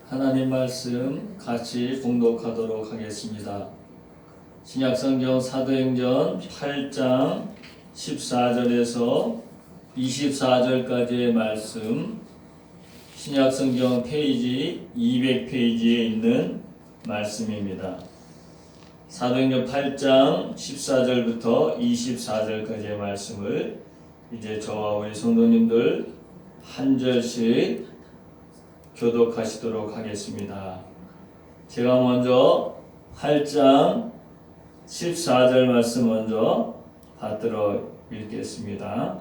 하나님 말씀 같이 봉독하도록 하겠습니다. 신약성경 사도행전 8장 14절에서 24절까지의 말씀, 신약성경 페이지 200페이지에 있는 말씀입니다. 사도행전 8장 14절부터 24절까지의 말씀을 이제 저와 우리 성도님들 한 절씩 교독하시도록 하겠습니다. 제가 먼저 8장 14절 말씀 먼저 받들어 읽겠습니다.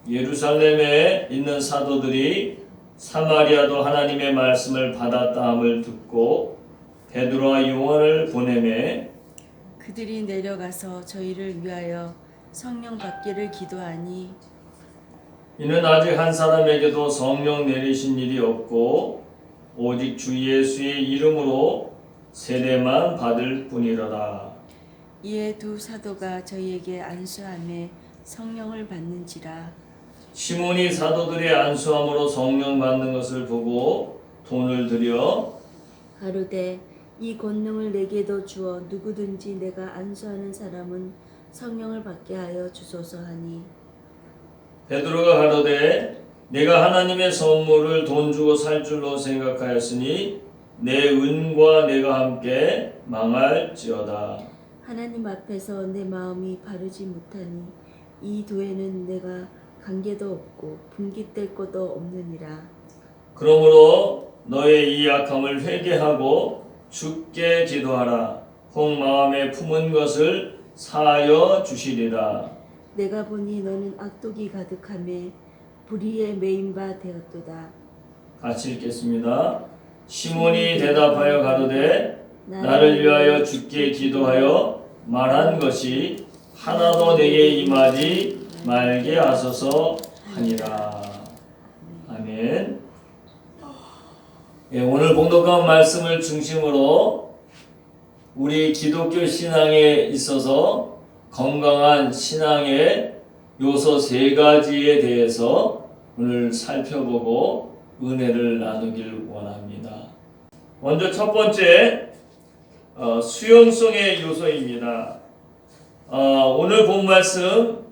예루살렘에 있는 사도들이 사마리아도 하나님의 말씀을 받았다 함을 듣고 베드로와 요한을 보내매 그들이 내려가서 저희를 위하여 성령 받기를 기도하니 이는 아직 한 사람에게도 성령 내리신 일이 없고 오직 주 예수의 이름으로 세례만 받을 뿐이로라. 이에 두 사도가 저희에게 안수하며 성령을 받는지라. 시몬이 사도들의 안수함으로 성령 받는 것을 보고 돈을 들여 가로되 이 권능을 내게도 주어 누구든지 내가 안수하는 사람은 성령을 받게 하여 주소서 하니 베드로가 가로되 내가 하나님의 선물을 돈 주고 살 줄로 생각하였으니 내 은과 내가 함께 망할지어다. 하나님 앞에서 내 마음이 바르지 못하니 이 도에는 내가 관계도 없고 분깃될 것도 없느니라. 그러므로 너의 이 약함을 회개하고 주께 기도하라. 혹 마음에 품은 것을 사하여 주시리라. 내가 보니 너는 악독이 가득하며 불의에 매인 바 되었도다. 같이 읽겠습니다. 시몬이 대답하여 가로되 나를 위하여 주께 기도하여 말한 것이 하나도 내게 임하지 말게 하소서 하니라. 아멘. 오늘 봉독한 말씀을 중심으로 우리 기독교 신앙에 있어서 건강한 신앙의 요소 세 가지에 대해서 오늘 살펴보고 은혜를 나누길 원합니다. 먼저 첫 번째 수용성의 요소입니다. 오늘 본 말씀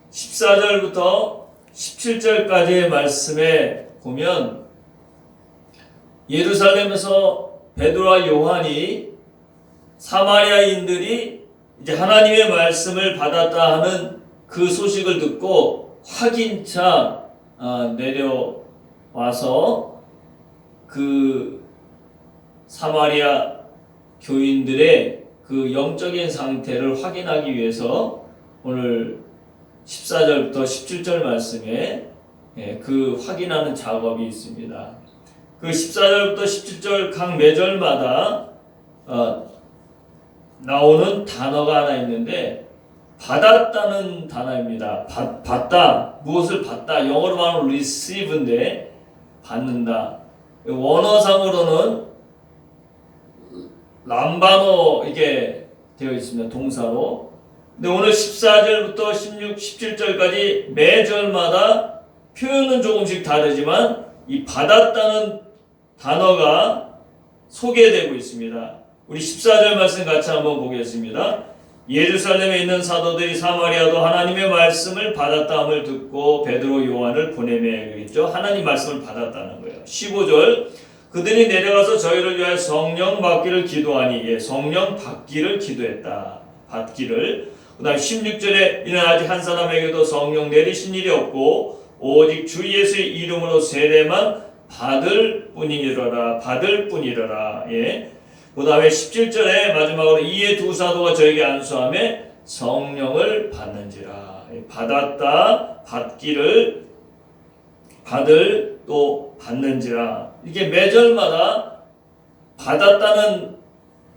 14절부터 17절까지의 말씀에 보면 예루살렘에서 베드로와 요한이 사마리아인들이 이제 하나님의 말씀을 받았다 하는 그 소식을 듣고 확인차 내려와서 그 사마리아 교인들의 그 영적인 상태를 확인하기 위해서 오늘 14절부터 17절 말씀에 그 확인하는 작업이 있습니다. 그 14절부터 17절 각 매절마다 나오는 단어가 하나 있는데 받았다는 단어입니다. 받다, 무엇을 받다, 영어로 말하면 receive인데 받는다. 원어상으로는 람바노 이게 되어 있습니다. 동사로. 근데 오늘 14절부터 16, 17절까지 매절마다 표현은 조금씩 다르지만 이 받았다는 단어가 소개되고 있습니다. 우리 14절 말씀 같이 한번 보겠습니다. 예루살렘에 있는 사도들이 사마리아도 하나님의 말씀을 받았다 함을 듣고 베드로 요한을 보내매 그랬죠. 하나님 말씀을 받았다는 거예요. 15절 그들이 내려가서 저희를 위하여 성령 받기를 기도하니 성령 받기를 기도했다. 받기를. 그 다음 16절에 이는 아직 한 사람에게도 성령 내리신 일이 없고 오직 주 예수의 이름으로 세례만 받을 뿐이니라. 받을 뿐이라. 그 다음에 17절에 마지막으로 이에 두 사도가 저에게 안수하며 성령을 받는지라. 받았다, 받기를, 받을, 또 받는지라. 이게 매절마다 받았다는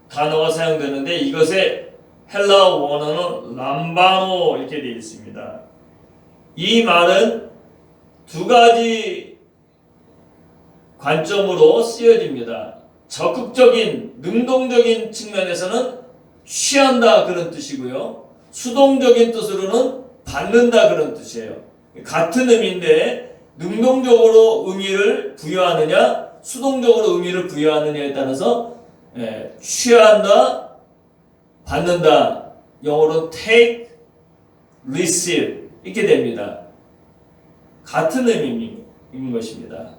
단어가 사용되는데 이것의 헬라어 원어는 람바노 이렇게 되어 있습니다. 이 말은 두 가지 관점으로 쓰여집니다. 적극적인, 능동적인 측면에서는 취한다 그런 뜻이고요. 수동적인 뜻으로는 받는다 그런 뜻이에요. 같은 의미인데 능동적으로 의미를 부여하느냐 수동적으로 의미를 부여하느냐에 따라서 취한다, 받는다, 영어로 take, receive 이렇게 됩니다. 같은 의미인 것입니다.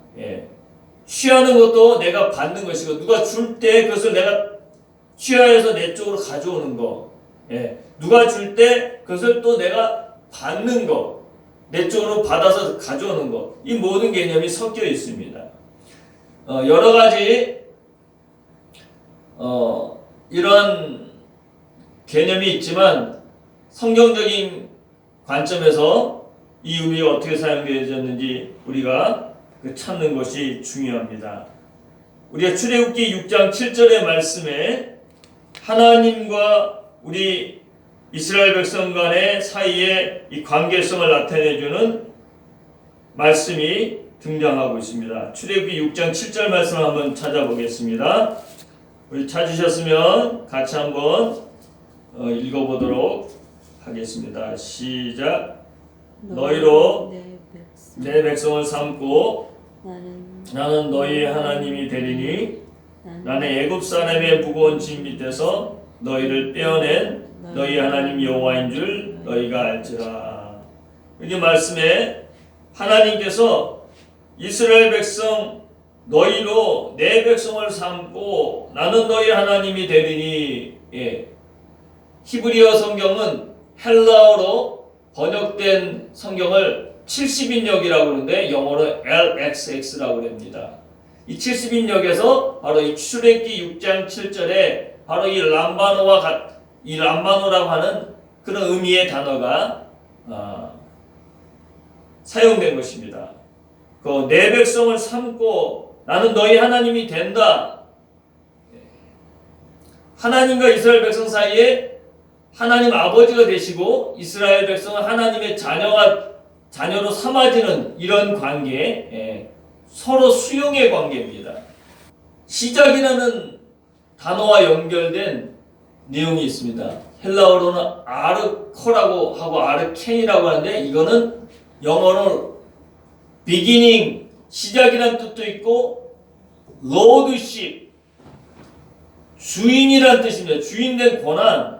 취하는 것도 내가 받는 것이고, 누가 줄 때 그것을 내가 취하여서 내 쪽으로 가져오는 거, 누가 줄 때 그것을 또 내가 받는 거, 내 쪽으로 받아서 가져오는 거, 이 모든 개념이 섞여 있습니다. 여러 가지 이런 개념이 있지만 성경적인 관점에서 이 의미가 어떻게 사용되어졌는지 우리가 찾는 것이 중요합니다. 우리가 출애굽기 6장 7절의 말씀에 하나님과 우리 이스라엘 백성 간의 사이에 이 관계성을 나타내주는 말씀이 등장하고 있습니다. 출애굽기 6장 7절 말씀을 한번 찾아보겠습니다. 우리 찾으셨으면 같이 한번 읽어보도록 하겠습니다. 시작. 너희로 내 백성을 삼고 나는 너희 하나님이 되리니 나는 애굽 사람의 무거운 짐 밑에서 너희를 떼어낸 너희 하나님 여호와인 줄 너희가 알지라. 이 말씀에 하나님께서 이스라엘 백성 너희로 내 백성을 삼고 나는 너희 하나님이 되리니, 히브리어 성경은 헬라어로 번역된 성경을 70인역이라고 그러는데 영어로 LXX라고 그럽니다. 이 70인역에서 바로 이 출애굽기 6장 7절에 바로 이 람바노라고 하는 그런 의미의 단어가 사용된 것입니다. 그 내 백성을 삼고 나는 너희 하나님이 된다. 하나님과 이스라엘 백성 사이에 하나님 아버지가 되시고 이스라엘 백성은 하나님의 자녀로 삼아지는 이런 관계, 서로 수용의 관계입니다. 시작이라는 단어와 연결된 내용이 있습니다. 헬라어로는 아르코라고 하고 아르켄이라고 하는데 이거는 영어로 beginning, 시작이라는 뜻도 있고 lordship, 주인이라는 뜻입니다. 주인된 권한,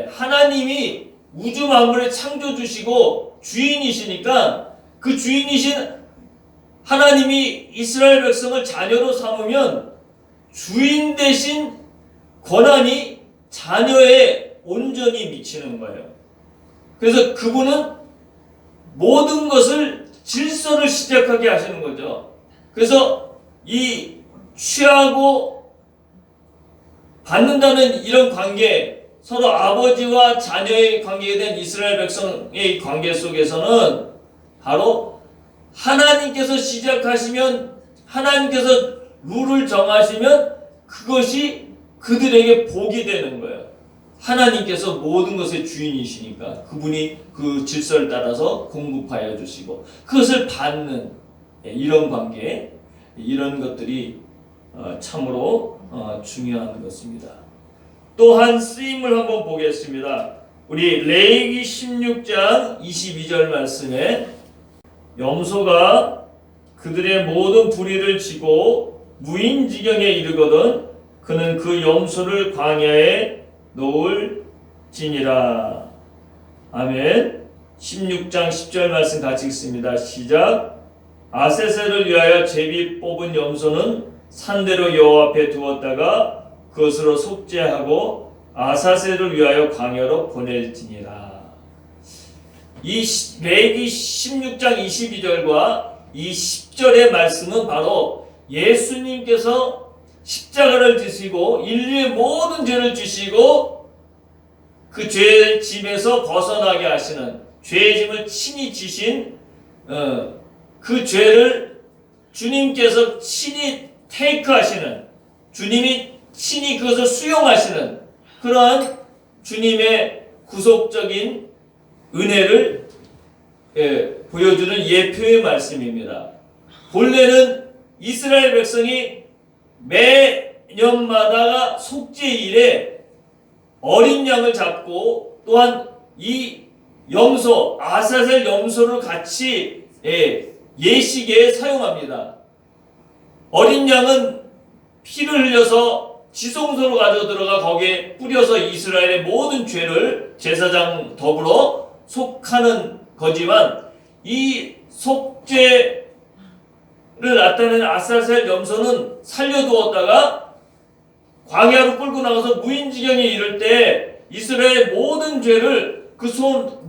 하나님이 우주 만물을 창조 주시고 주인이시니까 그 주인이신 하나님이 이스라엘 백성을 자녀로 삼으면 주인 대신 권한이 자녀에 온전히 미치는 거예요. 그래서 그분은 모든 것을 질서를 시작하게 하시는 거죠. 그래서 이 취하고 받는다는 이런 관계, 서로 아버지와 자녀의 관계가 된 이스라엘 백성의 관계 속에서는 바로 하나님께서 시작하시면, 하나님께서 룰을 정하시면 그것이 그들에게 복이 되는 거예요. 하나님께서 모든 것의 주인이시니까 그분이 그 질서를 따라서 공급하여 주시고 그것을 받는 이런 관계, 이런 것들이 참으로 중요한 것입니다. 또한 쓰임을 한번 보겠습니다. 우리 레위기 16장 22절 말씀에 염소가 그들의 모든 불의를 지고 무인지경에 이르거든 그는 그 염소를 광야에 놓을지니라. 아멘. 16장 10절 말씀 같이 읽습니다. 시작. 아세셀을 위하여 제비 뽑은 염소는 산대로 여호와 앞에 두었다가 그것으로 속죄하고 아사셀을 위하여 광야로 보낼지니라. 이 레위기 16장 22절과 이 10절의 말씀은 바로 예수님께서 십자가를 지시고 인류의 모든 죄를 지시고 그 죄의 짐에서 벗어나게 하시는, 죄의 짐을 친히 지신 그 죄를 주님께서 친히 테이크하시는, 주님이 친히 그것을 수용하시는 그러한 주님의 구속적인 은혜를 보여주는 예표의 말씀입니다. 본래는 이스라엘 백성이 매년마다 속죄일에 어린 양을 잡고 또한 이 염소, 아사셀 염소를 같이 예식에 사용합니다. 어린 양은 피를 흘려서 지성소로 가져 들어가 거기에 뿌려서 이스라엘의 모든 죄를 제사장 더불어 속하는 거지만, 이 속죄를 나타내는 아사셀 염소는 살려두었다가 광야로 끌고 나가서 무인지경에 이를 때 이스라엘의 모든 죄를 그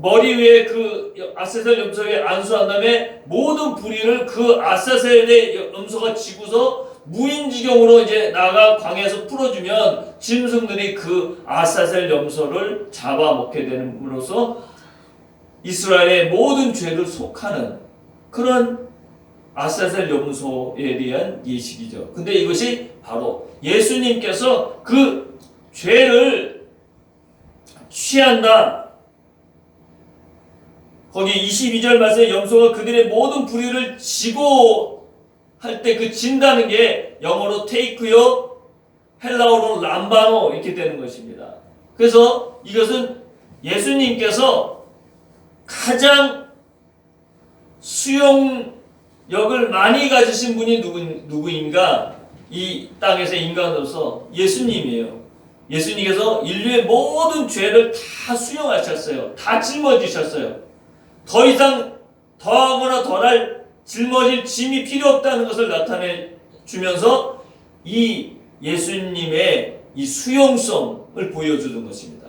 머리 위에 그 아사셀 염소 위에 안수한 다음에 모든 불의를 그 아사셀의 염소가 지고서 무인지경으로 이제 나가 광야에서 풀어주면 짐승들이 그 아사셀 염소를 잡아먹게 됨으로써 이스라엘의 모든 죄를 속하는 그런 아사셀 염소에 대한 예식이죠. 근데 이것이 바로 예수님께서 그 죄를 취한다. 거기 22절 말씀에 염소가 그들의 모든 불의를 지고 할 때 그 진다는 게 영어로 테이크요, 헬라어로 람바노 이렇게 되는 것입니다. 그래서 이것은 예수님께서 가장 수용력을 많이 가지신 분이 누구인가? 이 땅에서 인간으로서 예수님이에요. 예수님께서 인류의 모든 죄를 다 수용하셨어요. 다 짊어지셨어요. 더 이상 더하거나 덜할 짊어질 짐이 필요 없다는 것을 나타내 주면서 이 예수님의 이 수용성을 보여주는 것입니다.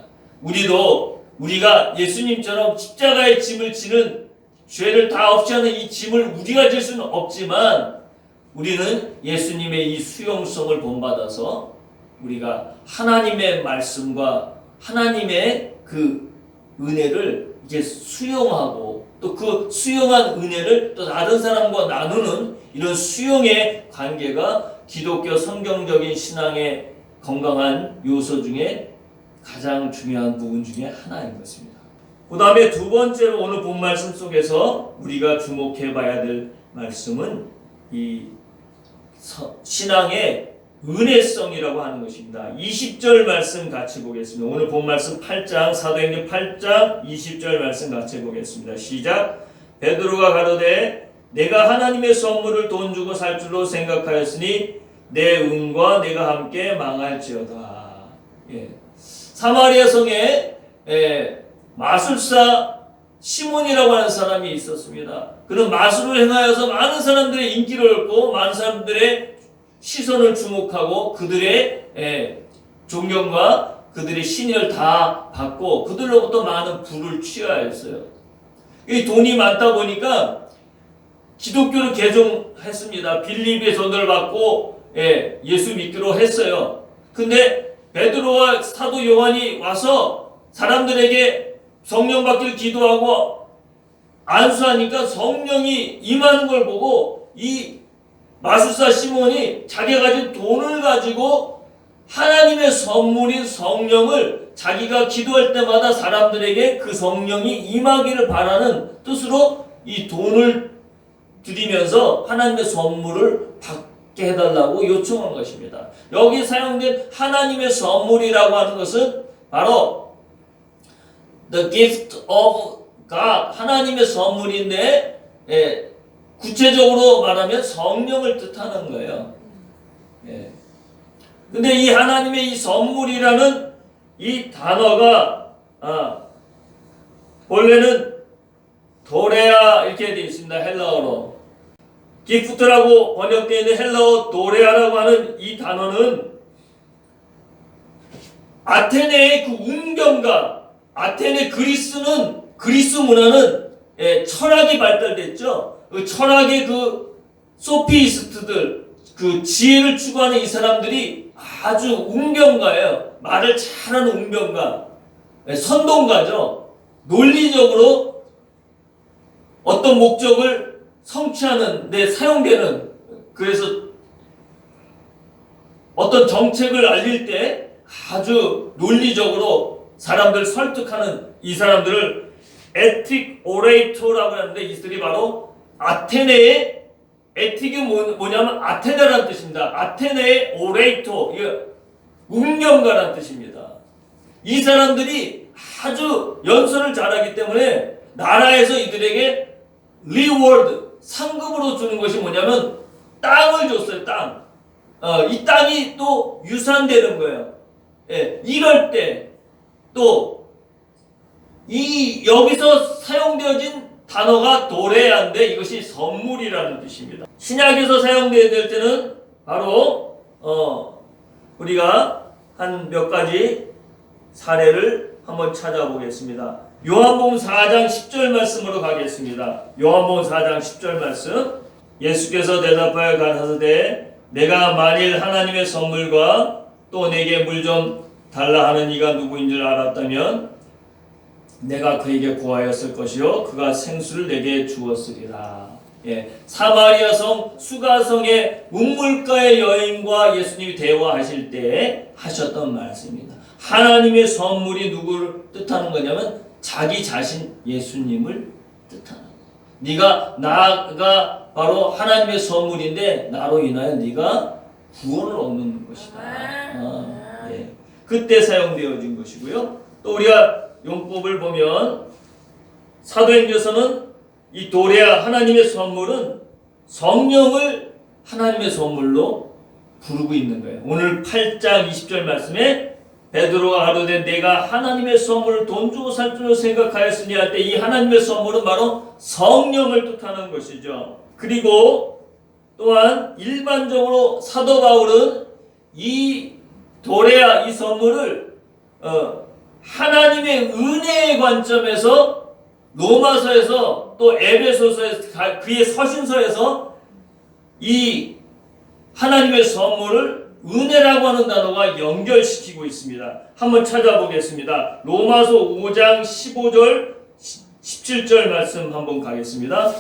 우리가 예수님처럼 십자가의 짐을 지는, 죄를 다 없이 하는 이 짐을 우리가 질 수는 없지만, 우리는 예수님의 이 수용성을 본받아서 우리가 하나님의 말씀과 하나님의 그 은혜를 이제 수용하고, 또 그 수용한 은혜를 또 다른 사람과 나누는 이런 수용의 관계가 기독교 성경적인 신앙의 건강한 요소 중에 가장 중요한 부분 중에 하나인 것입니다. 그 다음에 두 번째로 오늘 본 말씀 속에서 우리가 주목해 봐야 될 말씀은 이 신앙의 은혜성이라고 하는 것입니다. 20절 말씀 같이 보겠습니다. 오늘 본 말씀 8장, 사도행전 8장 20절 말씀 같이 보겠습니다. 시작. 베드로가 가로되 내가 하나님의 선물을 돈 주고 살 줄로 생각하였으니 내 은과 내가 함께 망할지어다. 사마리아 성에 마술사 시몬이라고 하는 사람이 있었습니다. 그는 마술을 행하여서 많은 사람들의 인기를 얻고 많은 사람들의 시선을 주목하고 그들의 존경과 그들의 신의를 다 받고 그들로부터 많은 부를 취하였어요. 이 돈이 많다 보니까 기독교를 개종했습니다. 빌립의 전도를 받고 예수 믿기로 했어요. 근데 베드로와 사도 요한이 와서 사람들에게 성령 받기를 기도하고 안수하니까 성령이 임하는 걸 보고 이 마술사 시몬이 자기가 가진 돈을 가지고 하나님의 선물인 성령을 자기가 기도할 때마다 사람들에게 그 성령이 임하기를 바라는 뜻으로 이 돈을 드리면서 하나님의 선물을 받게 해달라고 요청한 것입니다. 여기 사용된 하나님의 선물이라고 하는 것은 바로 the gift of God, 하나님의 선물인데 구체적으로 말하면 성령을 뜻하는 거예요. 근데 이 하나님의 이 선물이라는 이 단어가 원래는 도레아 이렇게 되어 있습니다. 헬라어로. 기프트라고 번역되어 있는 헬라어 도레아라고 하는 이 단어는 아테네의 그 운경가, 아테네 그리스 문화는 철학이 발달됐죠. 그 철학의 그 소피스트들, 그 지혜를 추구하는 이 사람들이 아주 운경가예요. 말을 잘하는 운경가, 선동가죠. 논리적으로 어떤 목적을 성취하는 데 사용되는, 그래서 어떤 정책을 알릴 때 아주 논리적으로 사람들 설득하는 이 사람들을 에틱 오레이터라고 하는데, 이들이 바로 아테네의 에틱이 뭐냐면 아테네라는 뜻입니다. 아테네의 오레이터, 운경가라는 뜻입니다. 이 사람들이 아주 연설을 잘하기 때문에 나라에서 이들에게 리워드, 상급으로 주는 것이 뭐냐면 땅을 줬어요. 땅. 이 땅이 또 유산되는 거예요. 예, 이럴 때 또 이 여기서 사용되어진 단어가 도레아인데 이것이 선물이라는 뜻입니다. 신약에서 사용되어야 될 때는 바로 우리가 한 몇 가지 사례를 한번 찾아보겠습니다. 요한복음 4장 10절 말씀으로 가겠습니다. 요한복음 4장 10절 말씀. 예수께서 대답하여 가라사대 내가 만일 하나님의 선물과 또 내게 물 좀 달라 하는 이가 누구인 줄 알았다면 내가 그에게 구하였을 것이요 그가 생수를 내게 주었으리라. 예, 사마리아 성 수가성의 우물가의 여인과 예수님이 대화하실 때 하셨던 말씀입니다. 하나님의 선물이 누구를 뜻하는 거냐면 자기 자신 예수님을 뜻하는 거예요. 나가 바로 하나님의 선물인데 나로 인하여 네가 구원을 얻는 것이다. 예. 그때 사용되어진 것이고요. 또 우리가 용법을 보면 사도행전서는 이 도레아 하나님의 선물은 성령을 하나님의 선물로 부르고 있는 거예요. 오늘 8장 20절 말씀에 베드로가 가로되 내가 하나님의 선물을 돈 주고 살 줄로 생각하였으니 할 때 이 하나님의 선물은 바로 성령을 뜻하는 것이죠. 그리고 또한 일반적으로 사도 바울은 이 도레아 이 선물을 하나님의 은혜의 관점에서 로마서에서 또 에베소서에서 그의 서신서에서 이 하나님의 선물을 은혜라고 하는 단어가 연결시키고 있습니다. 한번 찾아보겠습니다. 로마서 5장 15절 17절 말씀 한번 가겠습니다.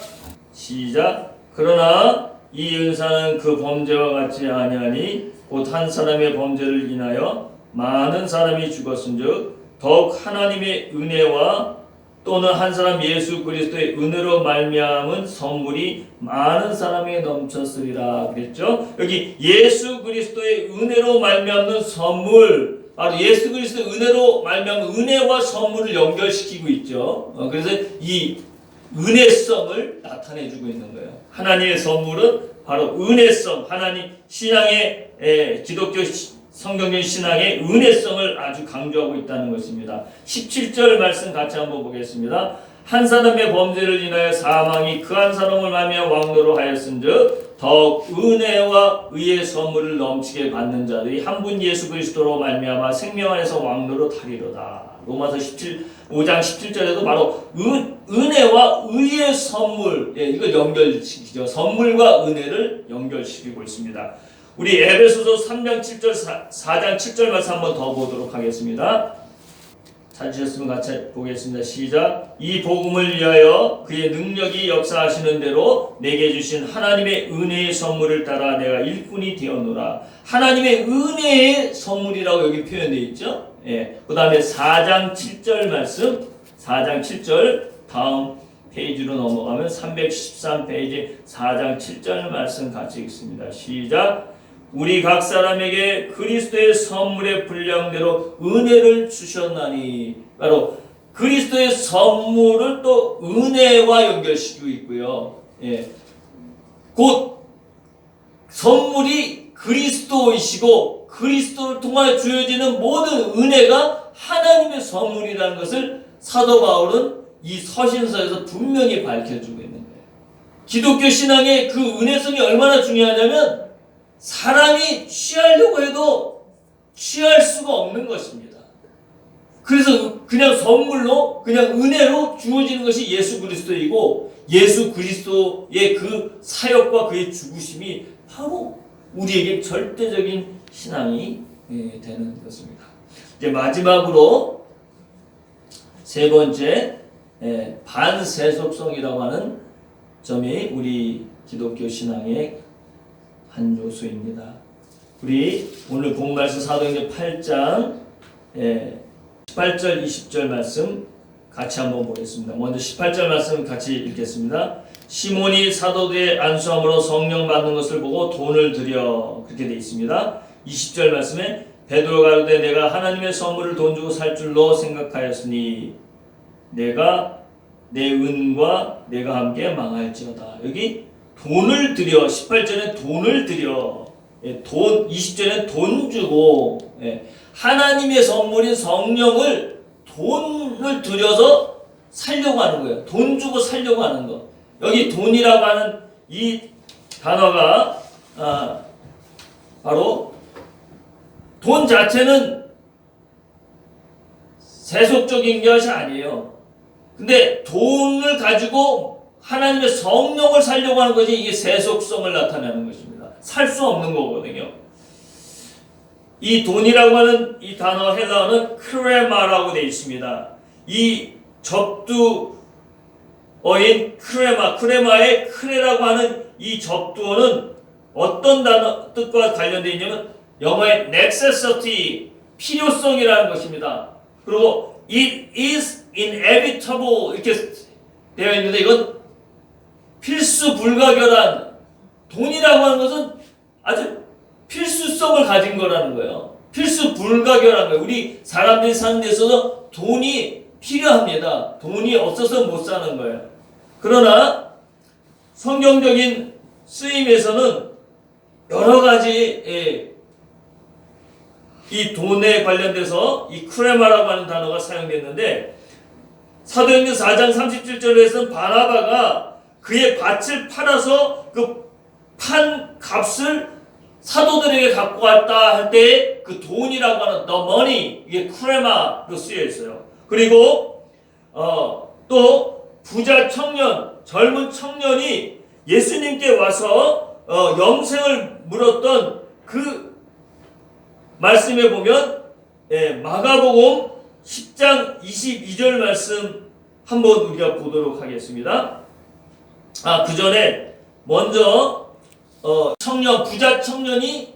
시작. 그러나 이 은사는 그 범죄와 같지 아니하니 곧 한 사람의 범죄를 인하여 많은 사람이 죽었은즉 더욱 하나님의 은혜와 또는 한 사람 예수 그리스도의 은혜로 말미암은 선물이 많은 사람에게 넘쳤으리라 그랬죠. 여기 예수 그리스도의 은혜로 말미암는 선물, 바로 예수 그리스도의 은혜로 말미암은 은혜와 선물을 연결시키고 있죠. 그래서 이 은혜성을 나타내주고 있는 거예요. 하나님의 선물은 바로 은혜성, 하나님 신앙의 기독교 성경적 신앙의 은혜성을 아주 강조하고 있다는 것입니다. 17절 말씀 같이 한번 보겠습니다. 한 사람의 범죄를 인하여 사망이 그 한 사람을 말미암아 왕노로 하였은즉 더욱 은혜와 의의 선물을 넘치게 받는 자들이 한 분 예수 그리스도로 말미암아 생명 안에서 왕노로 타리로다. 로마서 5장 17절에도 바로 은혜와 의의 선물, 이걸 연결시키죠. 선물과 은혜를 연결시키고 있습니다. 우리 에베소서 3장 7절 4장 7절 말씀 한번 더 보도록 하겠습니다. 찾으셨으면 같이 보겠습니다. 시작. 이 복음을 위하여 그의 능력이 역사하시는 대로 내게 주신 하나님의 은혜의 선물을 따라 내가 일꾼이 되었노라. 하나님의 은혜의 선물이라고 여기 표현되어 있죠. 그 다음에 4장 7절 말씀, 4장 7절 다음 페이지로 넘어가면 313페이지 4장 7절 말씀 같이 읽습니다. 시작. 우리 각 사람에게 그리스도의 선물의 분량대로 은혜를 주셨나니. 바로 그리스도의 선물을 또 은혜와 연결시키고 있고요. 곧 선물이 그리스도이시고 그리스도를 통하여 주어지는 모든 은혜가 하나님의 선물이라는 것을 사도 바울은 이 서신서에서 분명히 밝혀주고 있는 거예요. 기독교 신앙의 그 은혜성이 얼마나 중요하냐면 사람이 취하려고 해도 취할 수가 없는 것입니다. 그래서 그냥 선물로, 그냥 은혜로 주어지는 것이 예수 그리스도이고 예수 그리스도의 그 사역과 그의 죽으심이 바로 우리에게 절대적인 신앙이 되는 것입니다. 이제 마지막으로 세 번째 반세속성이라고 하는 점이 우리 기독교 신앙의 한 요소입니다. 우리 오늘 본 말씀 사도행전 8장 18절 20절 말씀 같이 한번 보겠습니다. 먼저 18절 말씀 같이 읽겠습니다. 시몬이 사도들의 안수함으로 성령 받는 것을 보고 돈을 들여, 그렇게 되어 있습니다. 20절 말씀에 베드로가 가로되 내가 하나님의 선물을 돈 주고 살 줄로 생각하였으니 내가 내 은과 내가 함께 망할지어다. 여기 돈을 들여, 18절에 돈을 들여, 예, 20절에 돈 주고, 예, 하나님의 선물인 성령을 돈을 들여서 살려고 하는 거예요. 돈 주고 살려고 하는 거. 여기 돈이라고 하는 이 단어가 바로 돈 자체는 세속적인 것이 아니에요. 근데 돈을 가지고 하나님의 성령을 살려고 하는 것이 이게 세속성을 나타내는 것입니다. 살 수 없는 거거든요. 이 돈이라고 하는 이 단어 헬라어는 크레마라고 되어 있습니다. 이 접두어인 크레마의 크레라고 하는 이 접두어는 어떤 단어 뜻과 관련되어 있냐면 영어의 necessity, 필요성이라는 것입니다. 그리고 it is inevitable 이렇게 되어 있는데 이건 필수 불가결한, 돈이라고 하는 것은 아주 필수성을 가진 거라는 거예요. 필수 불가결한 거예요. 우리 사람들이 사는 데 있어서 돈이 필요합니다. 돈이 없어서 못 사는 거예요. 그러나 성경적인 쓰임에서는 여러 가지 이 돈에 관련돼서 이 크레마라고 하는 단어가 사용됐는데 사도행전 4장 37절에서는 바나바가 그의 밭을 팔아서 그 판 값을 사도들에게 갖고 왔다 할 때 그 돈이라고 하는 the money, 이게 크레마로 쓰여 있어요. 그리고 또 부자 청년, 젊은 청년이 예수님께 와서 영생을 물었던 그 말씀에 보면 마가복음 10장 22절 말씀 한번 우리가 보도록 하겠습니다. 그 전에 먼저 부자 청년이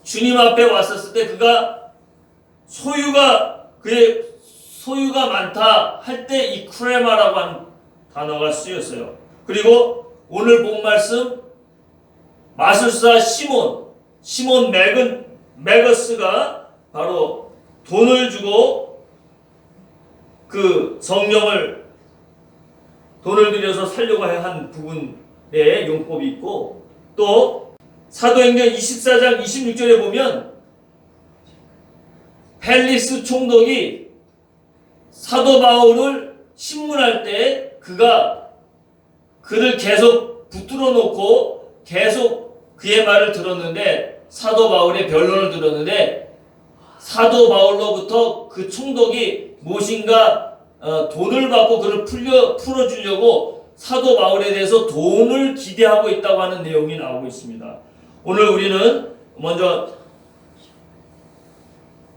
주님 앞에 왔었을 때 그의 소유가 많다 할 때 이 크레마라고 하는 단어가 쓰였어요. 그리고 오늘 본 말씀 마술사 시몬 메거스가 바로 돈을 주고 그 성령을 돈을 들여서 살려고 한 부분에 용법이 있고, 또 사도행전 24장 26절에 보면 펠리스 총독이 사도 바울을 신문할 때 그를 계속 붙들어 놓고 계속 그의 말을 들었는데, 사도 바울의 변론을 들었는데 사도 바울로부터 그 총독이 무엇인가 돈을 받고 그를 풀어주려고 사도 바울에 대해서 돈을 기대하고 있다고 하는 내용이 나오고 있습니다. 오늘 우리는 먼저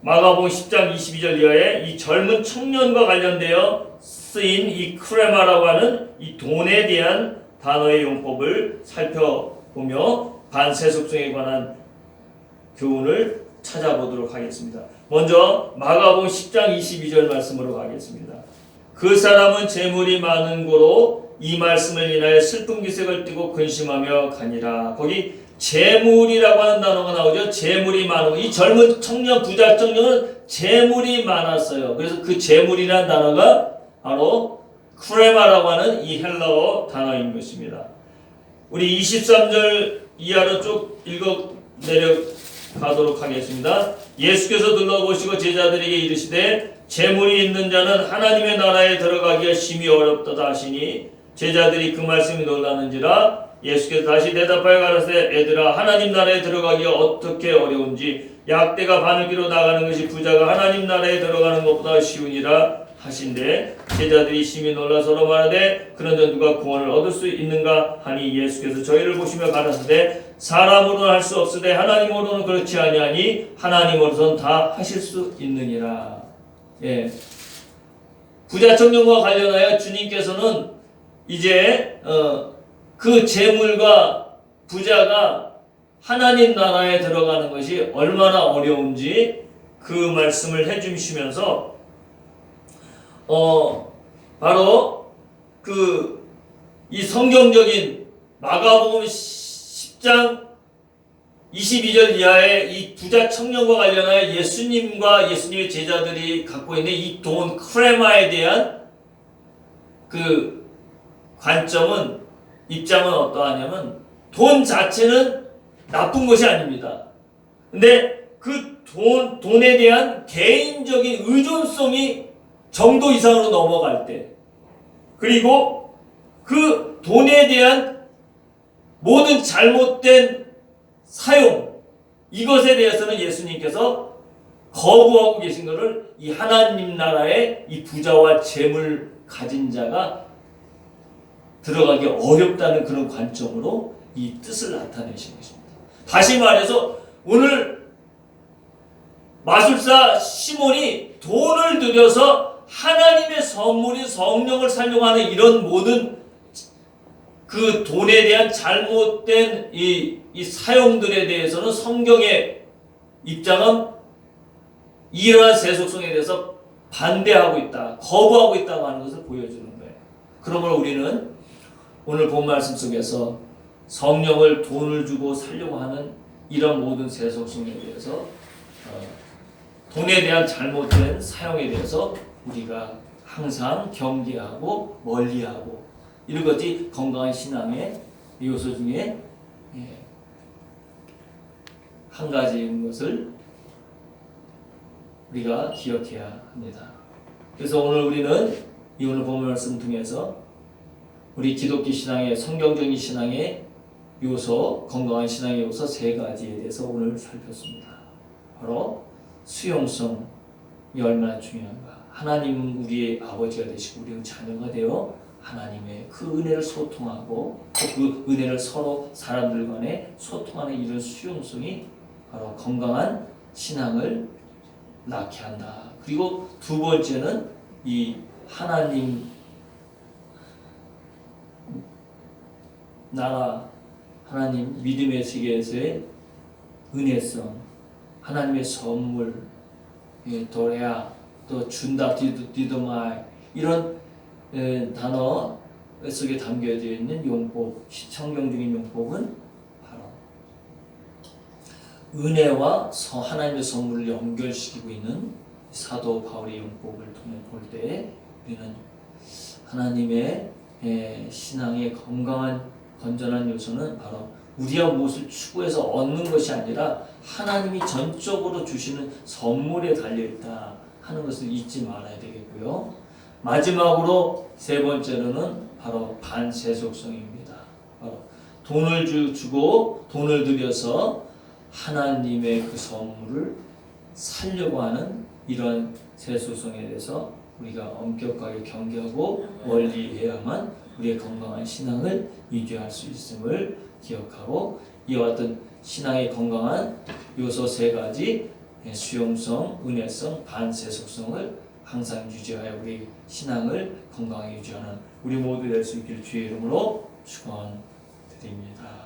마가복음 10장 22절 이하에 이 젊은 청년과 관련되어 쓰인 이 크레마라고 하는 이 돈에 대한 단어의 용법을 살펴보며 반세속성에 관한 교훈을 찾아보도록 하겠습니다. 먼저 마가복음 10장 22절 말씀으로 가겠습니다. 그 사람은 재물이 많은 고로 이 말씀을 인하여 슬픈 기색을 띠고 근심하며 가니라. 거기 재물이라고 하는 단어가 나오죠. 재물이 많은, 이 젊은 청년, 부자 청년은 재물이 많았어요. 그래서 그 재물이라는 단어가 바로 크레마라고 하는 이 헬라어 단어인 것입니다. 우리 23절 이하로 쭉 읽어 내려가도록 하겠습니다. 예수께서 둘러보시고 제자들에게 이르시되 재물이 있는 자는 하나님의 나라에 들어가기가 심히 어렵도다 하시니 제자들이 그 말씀이 놀라는지라. 예수께서 다시 대답하여 가라사대 애들아, 하나님 나라에 들어가기가 어떻게 어려운지 약대가 바늘기로 나가는 것이 부자가 하나님 나라에 들어가는 것보다 쉬우니라 하신대 제자들이 심히 놀라 서로 말하되 그런데 누가 구원을 얻을 수 있는가 하니 예수께서 저희를 보시며 가라사대 사람으로는 할 수 없으되 하나님으로는 그렇지 아니하니 하나님으로서는 다 하실 수 있느니라. 부자 청년과 관련하여 주님께서는 이제 그 재물과 부자가 하나님 나라에 들어가는 것이 얼마나 어려운지 그 말씀을 해주시면서 바로 이 성경적인 마가복음 10장 22절 이하의 이 부자 청년과 관련하여 예수님의 제자들이 갖고 있는 이 돈 크레마에 대한 그 관점은 입장은 어떠하냐면 돈 자체는 나쁜 것이 아닙니다. 근데 그 돈에 대한 개인적인 의존성이 정도 이상으로 넘어갈 때, 그리고 그 돈에 대한 모든 잘못된 사용, 이것에 대해서는 예수님께서 거부하고 계신 것을 이 하나님 나라의 이 부자와 재물 가진 자가 들어가기 어렵다는 그런 관점으로 이 뜻을 나타내신 것입니다. 다시 말해서 오늘 마술사 시몬이 돈을 들여서 하나님의 선물인 성령을 사용하는 이런 모든 그 돈에 대한 잘못된 이 사용들에 대해서는 성경의 입장은 이러한 세속성에 대해서 반대하고 있다, 거부하고 있다고 하는 것을 보여주는 거예요. 그러므로 우리는 오늘 본 말씀 속에서 성령을 돈을 주고 살려고 하는 이런 모든 세속성에 대해서 돈에 대한 잘못된 사용에 대해서 우리가 항상 경계하고 멀리하고 이런 것이 건강한 신앙의 요소 중에 한 가지인 것을 우리가 기억해야 합니다. 그래서 오늘 우리는 이 오늘 본 말씀 통해서 우리 기독교 신앙의 성경적인 신앙의 요소, 건강한 신앙의 요소 세 가지에 대해서 오늘 살폈습니다. 바로 수용성이 얼마나 중요한가. 하나님 우리의 아버지가 되시고 우리는 자녀가 되어 하나님의 그 은혜를 소통하고 그 은혜를 서로 사람들 간에 소통하는 이런 수용성이 바로 건강한 신앙을 낳게 한다. 그리고 두 번째는 이 하나님 나라, 하나님 믿음의 세계에서의 은혜성, 하나님의 선물, 도래야, 또 준다, 디도마이 이런 단어 속에 담겨져 있는 용법, 성경적인 용법은 바로 은혜와 하나님의 선물을 연결시키고 있는 사도 바울의 용법을 통해 볼 때 우리는 하나님의 신앙의 건강한 건전한 요소는 바로 우리가 무엇을 추구해서 얻는 것이 아니라 하나님이 전적으로 주시는 선물에 달려있다 하는 것을 잊지 말아야 되겠고요. 마지막으로 세 번째로는 바로 반세속성입니다. 바로 돈을 주고 돈을 들여서 하나님의 그 선물을 살려고 하는 이런 세속성에 대해서 우리가 엄격하게 경계하고 멀리해야만 우리의 건강한 신앙을 유지할 수 있음을 기억하고 이와 같은 신앙의 건강한 요소 세 가지 수용성, 은혜성, 반세속성을 항상 유지하여 우리 신앙을 건강하게 유지하는 우리 모두 될 수 있기를 주의 이름으로 축원드립니다.